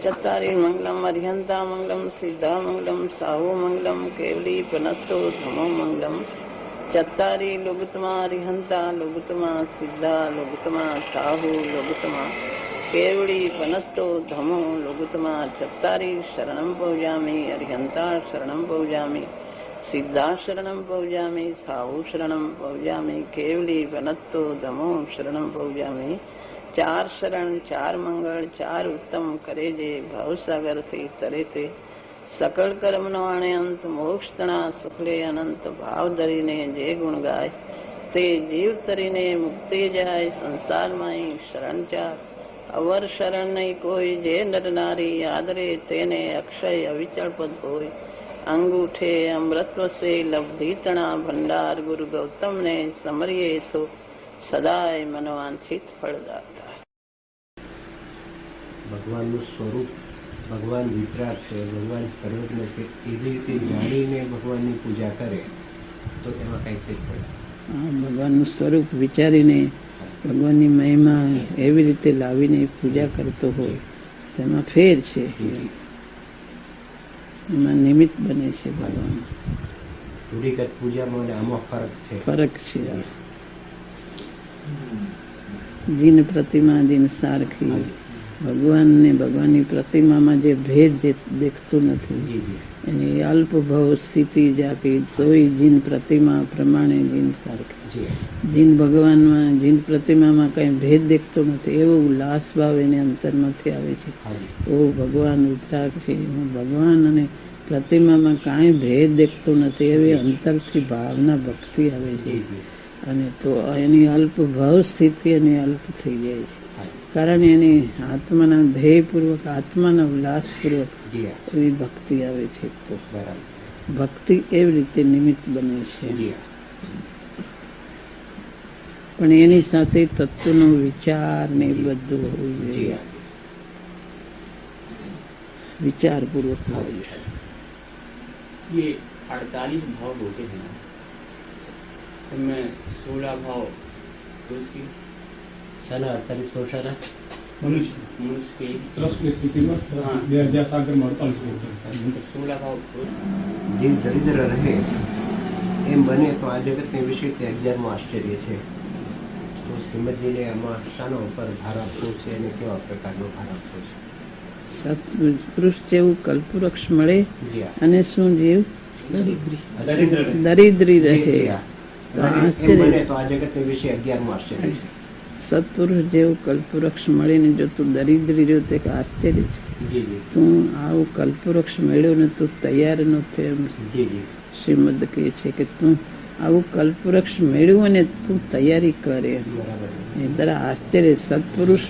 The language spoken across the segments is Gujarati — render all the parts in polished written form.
चत्तारि मंगलम अर्हंता मंगलम सिद्धा मंगलम साहु मंगलम केवली पनत्तो धमो मंगलम चत्तारि लोगुतमा अर्हंता लोगुतमा सिद्धा लोगुतमा साहु लोगुतमा केवली पनत्तो धमो लोगुतमा चत्तारि शरणं पौजामि अर्हंता शरणं पौजामि सिद्धा शरणं पौजामि साहु शरणं पौजामि केवली पनत्तो धमो शरणं पौजामि चार शरण चार मंगल चार उत्तम करे जे भवसागर थी तरे ते सकल कर्म नो आणे अंत मोक्ष तणा सुखले अनंत भाव धरीने जे गुण गाय ते जीव तरीने मुक्ति जाय संसार माई शरण चार अवर शरण नहीं कोई जे नर नारी आदरे तेने अक्षय अविचल पद होय अंगूठे अमृतव से लब्धि तणा भंडार गुरु गौतम ने समरिये तो સદાય મનોવાંછિત ફળદાતા. ભગવાનનું સ્વરૂપ ભગવાન વિતરાગ છે, ભગવાન સર્વજ્ઞ છે, એવી રીતે જાણીને ભગવાનની પૂજા કરે તો તેમાં કઈ ફેર પડે? ભગવાનનું સ્વરૂપ વિચારીને ભગવાનની મહિમા એવી રીતે લાવીને પૂજા કરતો હોય તેમાં ફેર છે, એમાં નિમિત્ત બને છે ભગવાન. રૂઢિગત પૂજામાં આમાં ફરક છે. જીન પ્રતિમા જીન સારખી, ભગવાન ને ભગવાનની પ્રતિમામાં જે ભેદ દેખતું નથી એની અલ્પ ભાવ સ્થિતિ જાપી સોઈ જીન પ્રતિમા પ્રમાણે જીન સારખી. જીન ભગવાનમાં જીન પ્રતિમામાં કઈ ભેદ દેખતો નથી એવો ઉલ્લાસ ભાવ એને અંતરમાંથી આવે છે. ઓ ભગવાન વિતરાગ છે, ભગવાન અને પ્રતિમામાં કાંઈ ભેદ દેખતો નથી એવી અંતરથી ભાવના ભક્તિ આવે છે. અને તો એની અલ્પ ભાવ સ્થિતિ એની અલ્પ થઈ જાય છે, કારણ એની આત્માના ધ્યેયપૂર્વક આત્માના ઉલ્લાસપૂર્વક એવી ભક્તિ આવે છે. તો ભક્તિ એવી રીતે નિમિત્ત બને છે, પણ એની સાથે તત્વનો વિચાર ને બધું હોવું જોઈએ, વિચારપૂર્વક હોવું જોઈએ. 48 भाव होते हैं, उनमें 16 भाव उसकी 48 वर्षाના मनुष्य के ત્રસ્તની સ્થિતિમાં 16 ભાવ. જીવ દરિદ્ર રહે એમ બને તો આ જગતની વિશે તે 11મું આશ્ચર્ય છે. તો શ્રીમદજીને આમાં શાનો ઉપર ભાર આપવો છે અને કેવા પ્રકારનો ભાર આપવો છે? સત્પુરુષ જેવું કલ્પવૃક્ષ મળે અને શું જીવ દરિદ્રી રહે સત્પુરુષ જેવું કલ્પવૃક્ષ મળીને જો તું દરિદ્રી રહ્યો તો એક આશ્ચર્ય છે. તું આવું કલ્પવૃક્ષ મેળ્યો ને તું તૈયાર ન થયો. શ્રીમદ કહે છે કે તું આવું કલ્પવૃક્ષ મેળવ્યું અને તું તૈયારી કરે. એ તારા આશ્ચર્ય. સત્પુરુષ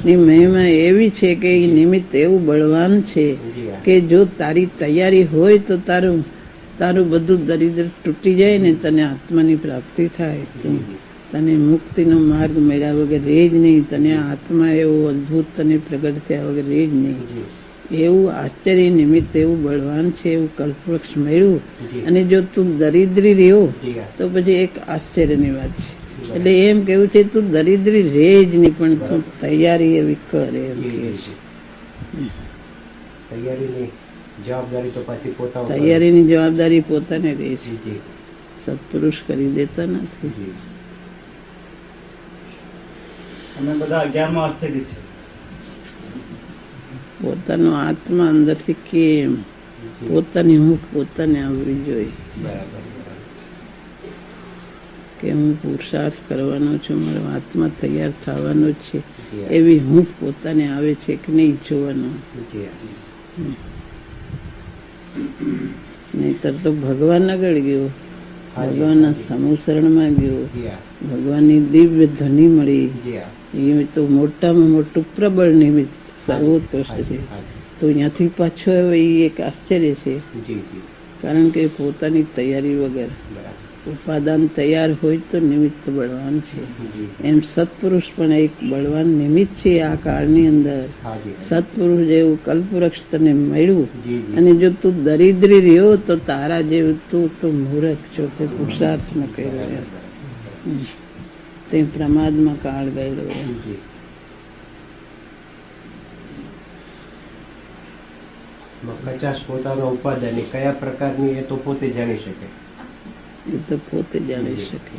ની મહિમા એવી છે કે એ નિમિત્ત એવું બળવાન છે કે જો તારી તૈયારી હોય તો તારું બધું દરિદ્ર તૂટી જાય ને તને આત્માની પ્રાપ્તિ થાય. તને મુક્તિનો માર્ગ મળ્યા વગર રહે જ નહીં. તને આત્મા એવો અદભુત તને પ્રગટ થયા વગર રહે જ નહીં. એવું આશ્ચર્ય નિમિત્ત એવું બળવાન છે, એવું કલ્પવૃક્ષ મળ્યું અને જો તું દરિદ્રી રહ્યો તો પછી એક આશ્ચર્યની વાત છે. એટલે એમ કેવું છે તું દરિદ્રી રહે જ નહીં પણ તું તૈયારી એવી કરે એમ કે છે. તૈયારીની જવાબદારી પોતાને રહે છે, સત્પુરુષ કરી દેતા નથી. અમે બધા 11માં આશ્ચર્ય છે. પોતાનો આત્મા અંદરથી કેમ પોતાની હું પોતાને આવવી જોઈએ કે હું પુરુષાર્થ કરવાનો છું, મારો આત્મા તૈયાર થવાનો છે એવી હું પોતાને આવે છે કે નહીં જોવાનું. નહીતર તો ભગવાન આગળ ગયો, ભગવાનના સમુસરણમાં ગયો, ભગવાનની દિવ્ય ધ્વનિ મળી, એ તો મોટામાં મોટું પ્રબળ નિમિત્ત સર્વોત્કૃષ્ટ છે. તો અહીંયાથી પાછો એ એક આશ્ચર્ય છે, કારણ કે પોતાની તૈયારી વગર ઉપાદાન તૈયાર હોય તો નિમિત્ત બળવાન છે. એમ સત્પુરુષ પણ એક બળવાન નિમિત્ત છે આ કાળની અંદર. સત્પુરુષ જેવું કલ્પવૃક્ષ તને મળ્યું અને જો તું દરિદ્રી રહ્યો તો તારા જેવું તું તો મૂર્ખ છો, તે પુરુષાર્થ ન કર્યો, તે પ્રમાદમાં કાળ ગયેલો. કચાશ પોતાનો ઉપાદાન એ કયા પ્રકારની એ તો પોતે જાણી શકે. એ તો પોતે જાણી શકે.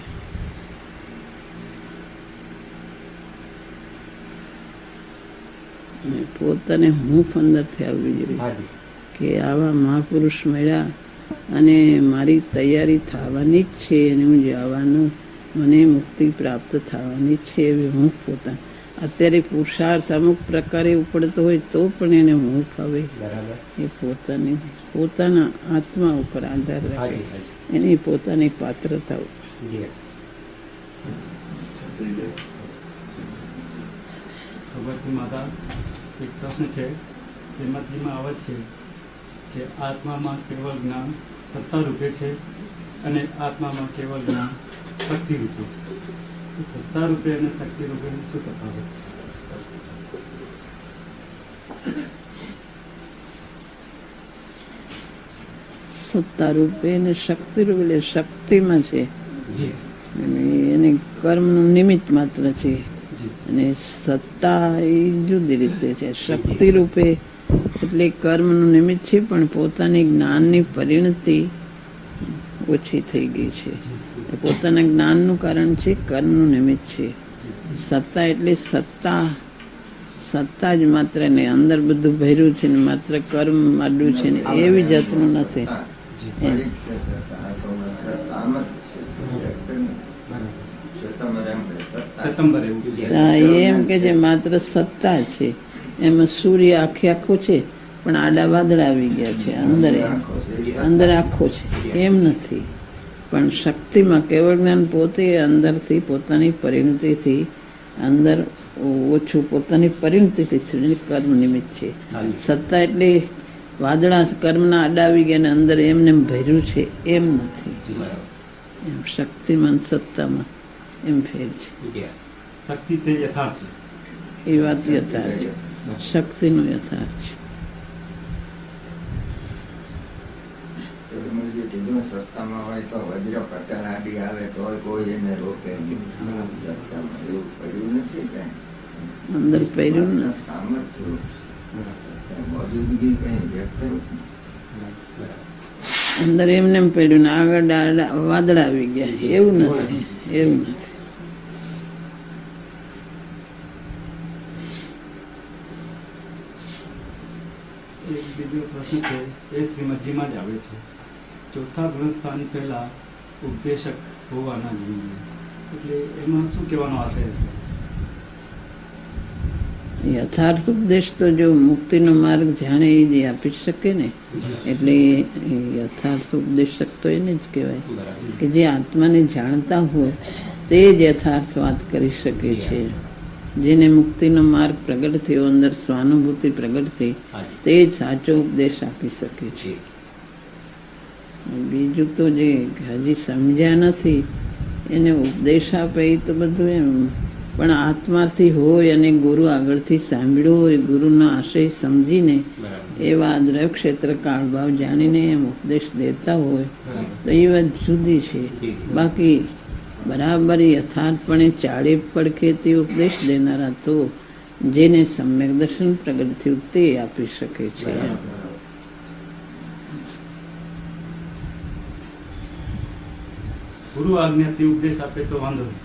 અને પોતાને હૂંફ અંદરથી આવવી જોઈએ હાજી. કે આવા મહાપુરુષ મળ્યા અને મારી તૈયારી થવાની જ છે અને હું જવાનું, મને મુક્તિ પ્રાપ્ત થવાની જ છે એવી હૂંફ પોતાની. અત્યારે પુરુષાર્થ અમુક પ્રકારે ઉપડતો હોય તો પણ એને હૂંફ આવે. બરાબર. એ પોતાના આત્મા ઉપર આધાર રાખે, હાજી હાજી. એની પોતાની પાત્રતા. જી. ભગવતી માતા એક પ્રશ્ન છે, શ્રીમદજીમાં આવે છે કે આત્મામાં કેવળ જ્ઞાન સત્તા રૂપે છે અને આત્મામાં કેવળ જ્ઞાન શક્તિ રૂપે છે. સત્તા રૂપે અને શક્તિ રૂપે શું તફાવત છે? સત્તા રૂપે અને શક્તિ રૂપે, એટલે શક્તિમાં છે જી અને એને કર્મનું નિમિત્ત માત્ર છે. જી અને સત્તા એ જુદી રીતે છે. શક્તિ રૂપે એટલે કર્મનું નિમિત્ત છે પણ પોતાની જ્ઞાનની પરિણતિ ઓછી થઈ ગઈ છે. પોતાના જ્ઞાનનું કારણ છે, કર્મનું નિમિત્ત છે. સત્તા એટલે સત્તા જ માત્ર ને અંદર બધું ભર્યું છે ને માત્ર કર્મ માંડ્યું છે ને એવી જાતનું નથી. સતંબર એવું એમ કે જે માત્ર સત્તા છે, એમાં સૂર્ય આખો છે પણ આડા વાદળ આવી ગયા છે, અંદર આખો છે એમ નથી. પણ શક્તિમાં કેવળ જ્ઞાન પોતે અંદરથી પોતાની પરિણતિથી અંદર ઓછું પોતાની પરિણતિથી કર્મ નિમિત્ત છે. સત્તા એટલે વાદળા કર્મના આડા આવી ગયા ને અંદર એમને ભર્યું છે એમ નથી. એમ શક્તિમાં સત્તામાં એમ ફેર છે. શક્તિ તે યથાર્થ છે. એ વાત યથાર્થ છે, શક્તિનો યથાર્થ છે. સત્તામાં હોય તો વજ્ર પટેલ આડી આવે તો કોઈ એને રોકે નહીં. સત્તામાં એવું પડ્યું નથી કઈ. અંદર પહેર્યું ને સામર્થ્ય મોજૂદગી કઈ વ્યક્ત નથી. અંદર એમને પડ્યું ને આગળ વાદળા આવી ગયા એવું નથી. એવું નથી. એક બીજો પ્રશ્ન છે, એ શ્રીમદજીમાં જ આવે છે. ચોથા ગ્રંથસ્થાન પહેલા ઉપદેશક હોવાના જોઈએ, એટલે એમાં શું કહેવાનો આશય હશે? યથાર્થ ઉપદેશ તો જો મુક્તિનો માર્ગ જાણે એ જ આપી શકે ને, એટલે એ યથાર્થ ઉપદેશક તો એને જ કહેવાય કે જે આત્માને જાણતા હોય તે જ યથાર્થ વાત કરી શકે છે. જેને મુક્તિનો માર્ગ પ્રગટ થયો, અંદર સ્વાનુભૂતિ પ્રગટ થઈ, તે જ સાચો ઉપદેશ આપી શકે છે. બીજું તો જે હજી સમજ્યા નથી એને ઉપદેશ આપે એ તો બધું એમ, પણ આત્માથી હોય અને ગુરુ આગળથી સાંભળ્યો હોય, ગુરુનો આશય સમજીને એવા દ્રવ્ય ક્ષેત્ર કાળભાવ જાણીને એમ ઉપદેશ દેતા હોય તો એ વાત જુદી છે. બાકી બરાબર યથાર્થપણે ચાળે પડખેથી ઉપદેશ દેનારા તો જેને સમ્યક દર્શન પ્રગટ થયું તે આપી શકે છે. ગુરુ આજ્ઞાથી ઉપદેશ આપે તો વાંધો નહીં.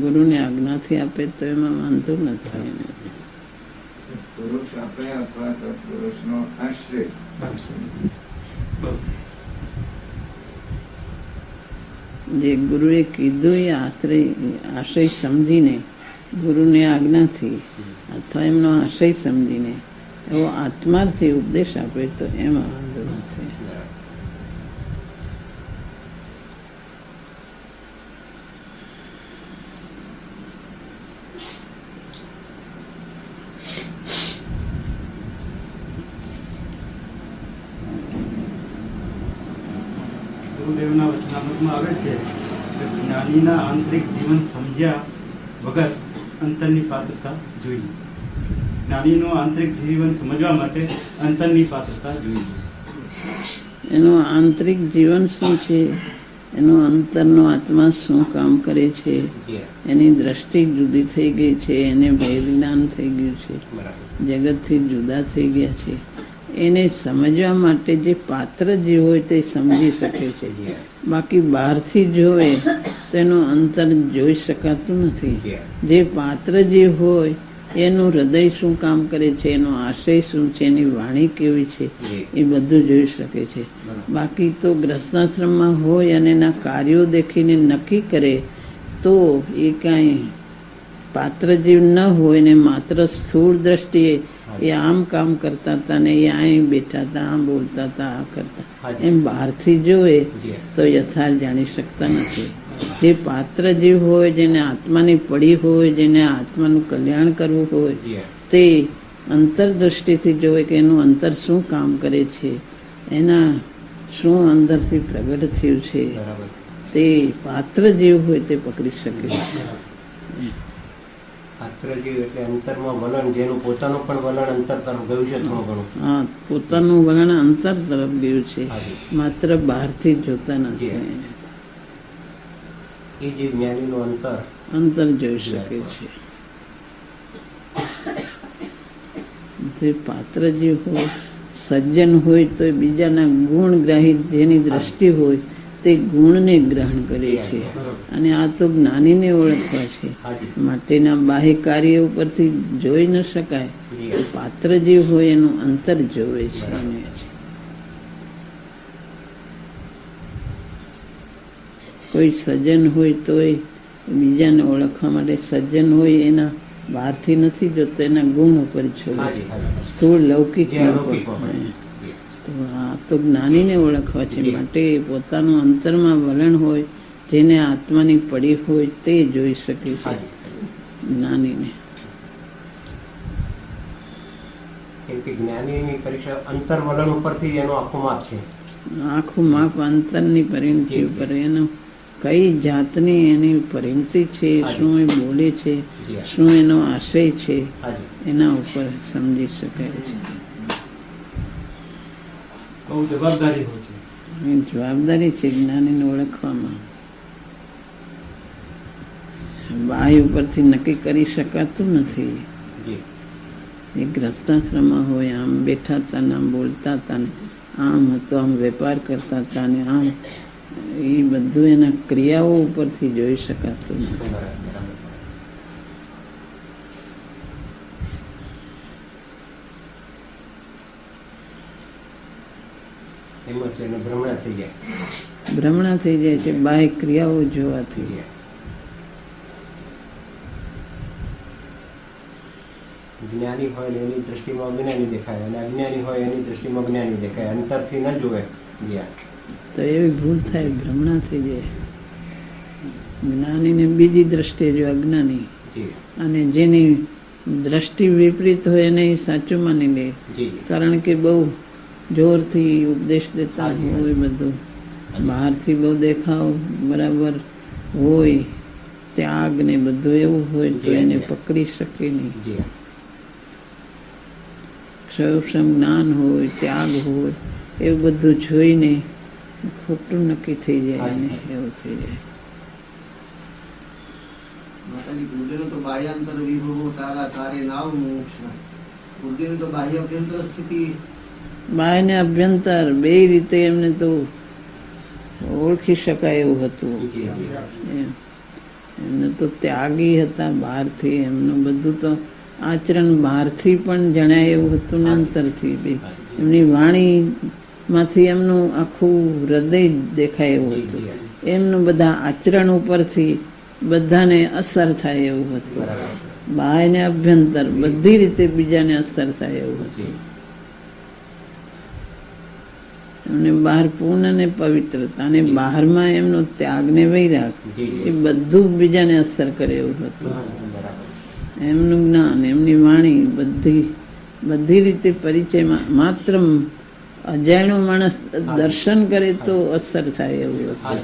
ગુરુને આજ્ઞાથી આપે તો એમાં વાંધો નથી. પુરુષ આપે અથવા તો પુરુષનો આશ્રય. બસ. જે ગુરુએ કીધું એ આશય સમજીને, ગુરુની આજ્ઞાથી અથવા એમનો આશય સમજીને એવો આત્માથી ઉપદેશ આપે તો એમાં વાંધો નથી. ગુરુદેવના વચનામૃતમાં આવે છે કે જ્ઞાનીના આંતરિક જીવન સમજ્યા વગર અંતરની પાત્રતા જોઈએ. જ્ઞાનીનું આંતરિક જીવન સમજવા માટે અંતરની પાત્રતા જોઈએ. એનું આંતરિક જીવન શું છે, એનું અંતરનો આત્મા શું કામ કરે છે, એની દ્રષ્ટિ જુદી થઈ ગઈ છે, એને ભય જ્ઞાન થઈ ગયું છે, જગતથી જુદા થઈ ગયા છે, એને સમજવા માટે જે પાત્ર જે હોય તે સમજી શકે છે. બાકી બહારથી જોવે તેનું અંતર જોઈ શકાતું નથી. જે પાત્ર જે હોય એનું હૃદય શું કામ કરે છે, એનો આશય શું છે, એની વાણી કેવી છે, એ બધું જોઈ શકે છે. બાકી તો ગ્રસ્તાશ્રમમાં હોય અને એના કાર્યો દેખીને નક્કી કરે તો એ કાંઈ પાત્ર જીવ ન હોય ને માત્ર સ્થૂળ દ્રષ્ટિએ એ આમ કામ કરતા હતા ને એ અહીં બેઠા હતા, આમ બોલતા હતા, આ કરતા, એમ બહારથી જોવે તો યથાર્થ જાણી શકતા નથી. જે પાત્ર જીવ હોય, જેને આત્માની પડી હોય, જેને આત્માનું કલ્યાણ કરવું હોય, તે અંતરદૃષ્ટિથી જોવે કે એનું અંતર શું કામ કરે છે, એના શું અંદરથી પ્રગટ થયું છે, તે પાત્ર જીવ હોય તે પકડી શકે છે. પાત્ર જીવ એટલે અંતરમાં વલણ, જેનું પોતાનું પણ વલણ અંતર તરફ ગયું છે થોડું ઘણું. હા, પોતાનું વલણ અંતર તરફ ગયું છે, માત્ર બહારથી જોતા નથી. એ જે જ્ઞાનીનું અંતર જોઈ શકે છે. જે પાત્ર જીવ હોય, સજ્જન હોય તો બીજાના ગુણ ગ્રાહી, જેની દ્રષ્ટિ હોય તે ગુણને ગ્રહણ કરે છે. અને આ તો જ્ઞાનીને ઓળખવા છે, માટેના બાહ્ય કાર્ય ઉપરથી જોઈ ન શકાય. પાત્ર જીવ હોય એનું અંતર જોવે છે. કોઈ સજ્જન હોય તો બીજાને ઓળખવા માટે સજ્જન હોય એના બહારથી નથી જોતો, એના ગુણ ઉપર જોવે, સ્થૂળ લૌકિક તો આ તો જ્ઞાનીને ઓળખવા છે. માટે પોતાનું અંતરમાં વલણ હોય, જેને આત્માની પડી હોય તે જોઈ શકે છે જ્ઞાનીને. જ્ઞાનીની પરીક્ષા અંતર વલણ ઉપરથી એનું આખું માપ છે. આખું માપ અંતરની પરિણતિ ઉપર, એનું કઈ જાતની એની પરિણતિ છે, શું એ બોલે છે, શું એનો આશય છે, એના ઉપર સમજી શકાય છે. બહુ જવાબદારી હોય છે. જવાબદારી છે જ્ઞાનીને ઓળખવામાં. બાહ્ય ઉપરથી નક્કી કરી શકાતું નથી. એ ગ્રસ્તાશ્રમમાં હોય, આમ બેઠા હતા ને આમ બોલતા હતા ને આમ હતો, આમ વેપાર કરતા હતા ને આમ, એ બધું એના ક્રિયાઓ ઉપરથી જોઈ શકાતું નથી. ભ્રમણા થઈ જાય છે બાહ્ય ક્રિયાઓ જોવાથી. જ્ઞાની હોય એની દ્રષ્ટિમાં અજ્ઞાની દેખાય, અને અજ્ઞાની હોય એની દ્રષ્ટિમાં જ્ઞાની દેખાય. અંતરથી ન જોવે તો એવી ભૂલ થાય, ભ્રમણા થઈ જાય. જ્ઞાનીને બીજી દ્રષ્ટિએ જો અજ્ઞાની, અને જેની દ્રષ્ટિ વિપરીત હોય એને સાચું માની લે, કારણ કે બહુ જોરથી ઉપદેશ દેતા હોય, બધું બહારથી બહુ દેખાવ બરાબર હોય, ત્યાગ ને બધું એવું હોય તો એને પકડી શકે નહીં. સૌક્ષમ જ્ઞાન હોય, ત્યાગ હોય, એવું બધું જોઈને ખોટું નક્કી થઈ જાય અને એવું થઈ જાય. તો બાહ્યાંતર વિભવો તારા તારે નાવ મોક્ષ. બુદ્ધિનું તો બાહ્ય અભ્યંતર સ્થિતિ, બાહ્ય ને અભ્યંતર બે રીતે એમને તો ઓળખી શકાય એવું હતું. એમને તો ત્યાગી હતા બહારથી, એમનું બધું તો આચરણ બહારથી પણ જણાય એવું હતું ને અંતરથી બી. એમની વાણીમાંથી એમનું આખું હૃદય દેખાય એવું હતું. એમનું બધા આચરણ ઉપરથી બધાને અસર થાય એવું હતું. બાહ્ય ને અભ્યંતર બધી રીતે બીજાને અસર થાય એવું હતું. એમને બહાર પૂર્ણ ને પવિત્રતા, અને બહારમાં એમનો ત્યાગ ને વૈરાગ, એ બધું બીજાને અસર કરે એવું હતું. એમનું જ્ઞાન, એમની વાણી બધી રીતે પરિચયમાં, માત્ર અજાણ્યો માણસ દર્શન કરે તો અસર થાય એવું હતું.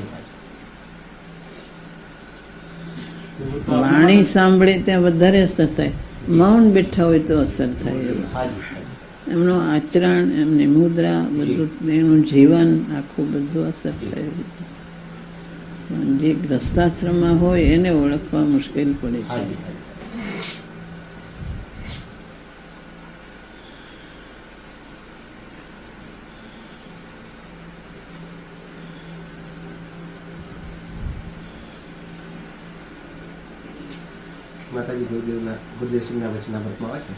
વાણી સાંભળે ત્યાં વધારે અસર થાય, મૌન બેઠા હોય તો અસર થાય એવું. એમનું આચરણ, એમની મુદ્રા, બધું એનું જીવન આખું બધું અસર થાય. જે ગ્રસ્તાશ્રમમાં હોય એને ઓળખવા મુશ્કેલ પડે છે. માતાજી ગુરુદેવસિંહના વચનામૃતમાં આવે છે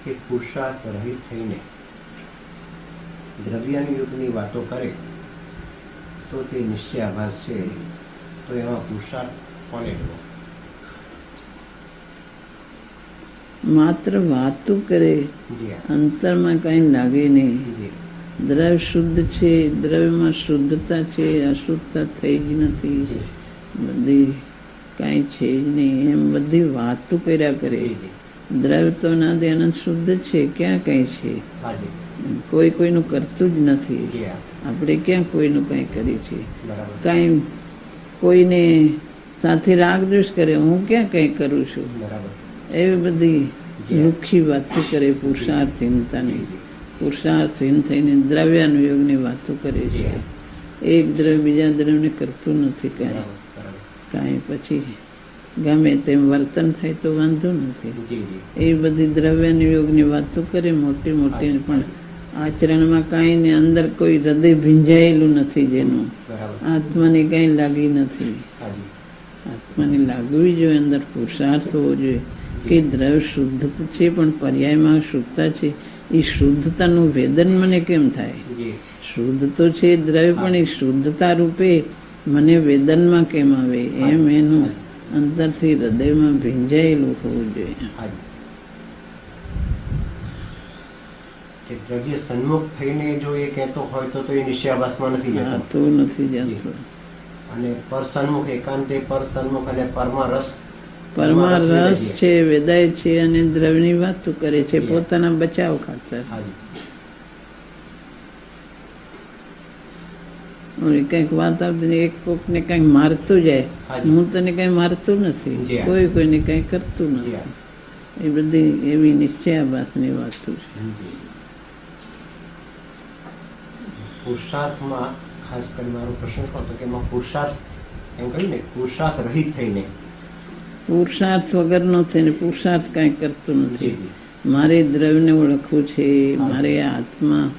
કે પુરુષાર્થ રહિત થઈને દ્રવ્યની યુગની વાતો કરે તો તે નિશ્ચયાભાસ છે. તો એમાં પુરુષાર્થ કોને કરવો? માત્ર વાતું કરે, જી હા. અંતરમાં કઈ લાગે નહીં. જી દ્રવ્ય શુદ્ધ છે, દ્રવ્યમાં શુદ્ધતા છે, અશુદ્ધતા થઈ જ નથી. જી બધી કાંઈ છે જ નહીં, એમ બધી વાતું કર્યા કરે. જી જી. દ્રવ્ય તો ના દે અનંત શુદ્ધ છે, ક્યાં કઈ છે? હાજી. કોઈ કોઈનું કરતું જ નથી. જી હા. આપણે ક્યાં કોઈનું કઈ કરીએ છીએ? બરાબર. કાંઈ કોઈને સાથે રાગદ્વેષ કરે, હું ક્યાં કઈ કરું છું? બરાબર. એવી બધી લુખ્ખી વાતો કરે, પુરુષાર્થહીનતાની. પુરુષાર્થહીન થઈને દ્રવ્યાનુયોગની વાતો કરે છે. એક દ્રવ્ય બીજા દ્રવ્યને કરતું નથી કાંઈ. બરાબર. બરાબર. કાંઈ પછી ગમે તેમ વર્તન થાય તો વાંધો નથી. જી જી. એ બધી દ્રવ્યાનુયોગની વાતો કરે મોટી મોટી, પણ આચરણમાં કાંઈ ને અંદર કોઈ હૃદય ભીંજાયેલું નથી જેનું. બરાબર. આત્માની કાંઈ લાગી નથી. હાજી. આત્માની લાગવી જોઈએ, અંદર પુરુષાર્થ હોવો જોઈએ કે દ્રવ્ય શુદ્ધ છે પણ પર્યાયમાં શુદ્ધતા છે. એ શુદ્ધતાનું વેદન મને કેમ થાય? જી. શુદ્ધ તો છે દ્રવ્ય, પણ એ શુદ્ધતા રૂપે મને વેદનમાં કેમ આવે? એમ એનું અંદરથી હૃદયમાં ભીંજાયેલું હોવું જોઈએ. હાજી. કે દ્રવ્ય સન્મુખ થઈને જો એ કહેતો હોય તો એ નિશ્ચયાભાસમાં નથી હા, જતો. તો નથી જતો. અને પર સન્મુખ એકાંતે પર સન્મુખ અને પરમાં રસ પરમા રસ છે, વેદાય છે અને દ્રવ્યની વાતો કરે છે પોતાના બચાવ ખાતર. હાજી. કઈક વાત આવતી, એક કોકને કઈક મારતું જાય, હાજી. હું તને કઈ મારતું નથી, જી હા. કોઈ કોઈને કઈ કરતું જી નથી. હા. એ બધી એવી નિશ્ચયાભાસની વાતો છે. પુરુષાર્થમાં ખાસ કરી મારો પ્રશ્ન હતો કે એમાં પુરુષાર્થ એમ કહ્યું ને, પુરુષાર્થ રહિત થઈને. પુરુષાર્થ વગરનો થઈને પુરુષાર્થ કઈ કરતું નથી. જી જી. મારે દ્રવ્યને ઓળખવું છે, મારે આત્મા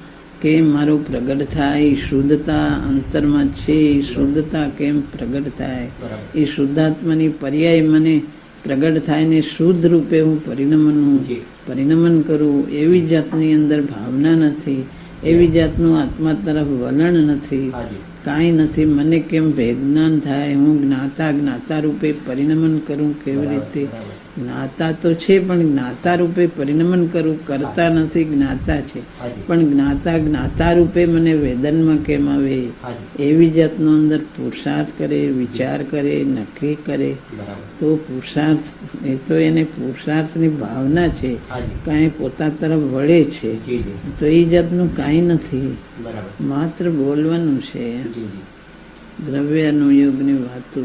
કેમ મારો પ્રગટ થાય, શુદ્ધતા અંતરમાં છે, એ શુદ્ધતા કેમ પ્રગટ થાય, બરાબર. એ શુદ્ધાત્માની પર્યાય મને પ્રગટ થાય ને શુદ્ધ રૂપે હું જી. પરિણમન કરું, એવી જાતની અંદર ભાવના નથી, એવી જાતનું આત્મા તરફ વલણ નથી, હાજી. કાંઈ નથી. મને કેમ ભેજ્ઞાન થાય, હું જ્ઞાતા રૂપે પરિણમન કરું કેવી બરાબર. રીતે? બરાબર. જ્ઞાતા તો છે પણ જ્ઞાતા રૂપે પરિણમન કરું, કરતા નથી, જ્ઞાતા છે. હાજી. પણ જ્ઞાતા રૂપે મને વેદનમાં કેમ આવે? હાજી. એવી જાતનો અંદર પુરુષાર્થ કરે, વિચાર કરે, નક્કી કરે બરાબર. તો પુરુષાર્થ, એ તો એને પુરુષાર્થની ભાવના છે, હાજી. કાંઈ પોતા તરફ વળે છે. જી જી. તો એ જાતનું કાંઈ નથી, બરાબર. માત્ર બોલવાનું છે. જી જી. દ્રવ્યાનું યોગની વાતો